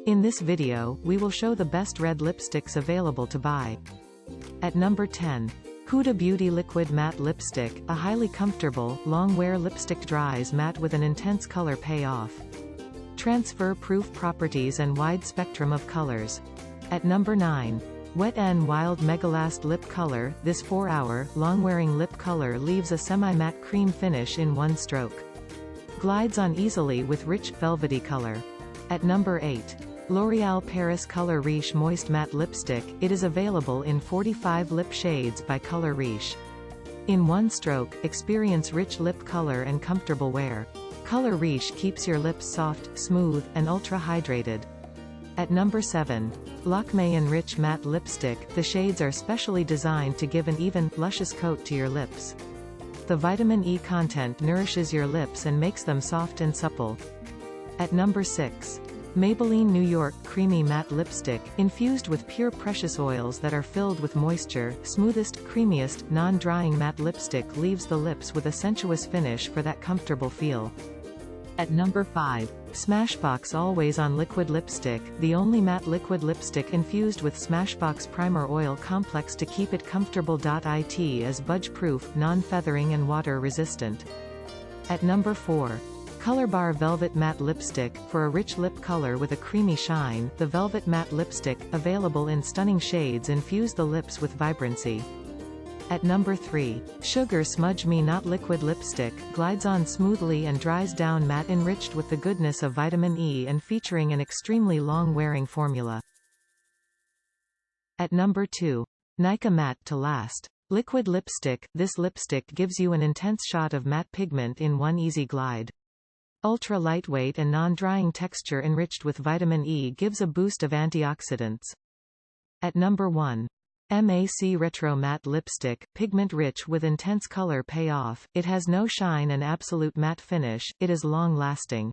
In this video, we will show the best red lipsticks available to buy. At number 10. Huda Beauty Liquid Matte Lipstick, a highly comfortable, long-wear lipstick dries matte with an intense color payoff. Transfer-proof properties and wide spectrum of colors. At number 9. Wet n Wild Megalast Lip Color, this 4-hour, long-wearing lip color leaves a semi-matte cream finish in one stroke. Glides on easily with rich, velvety color. At number 8. L'Oréal Paris Color Riche Moist Matte Lipstick, it is available in 45 lip shades by Color Riche. In one stroke, experience rich lip color and comfortable wear. Color Riche keeps your lips soft, smooth, and ultra-hydrated. At number 7. L'Acme Enrich Matte Lipstick, the shades are specially designed to give an even, luscious coat to your lips. The vitamin E content nourishes your lips and makes them soft and supple. At number 6. Maybelline New York Creamy Matte Lipstick, infused with pure precious oils that are filled with moisture, smoothest, creamiest, non-drying matte lipstick leaves the lips with a sensuous finish for that comfortable feel. At number 5. Smashbox Always On Liquid Lipstick, the only matte liquid lipstick infused with Smashbox Primer Oil Complex to keep it comfortable. It is budge-proof, non-feathering and water-resistant. At number 4. Colorbar Velvet Matte Lipstick, for a rich lip color with a creamy shine, the Velvet Matte Lipstick, available in stunning shades, infuse the lips with vibrancy. At number 3. Sugar Smudge Me Not Liquid Lipstick, glides on smoothly and dries down matte, enriched with the goodness of vitamin E and featuring an extremely long-wearing formula. At number 2. Naica Matte to Last Liquid Lipstick, this lipstick gives you an intense shot of matte pigment in one easy glide. Ultra lightweight and non-drying texture enriched with vitamin E gives a boost of antioxidants. At number 1. M.A.C Retro Matte Lipstick, Pigment rich with intense color payoff, it has no shine and absolute matte finish, it is long-lasting.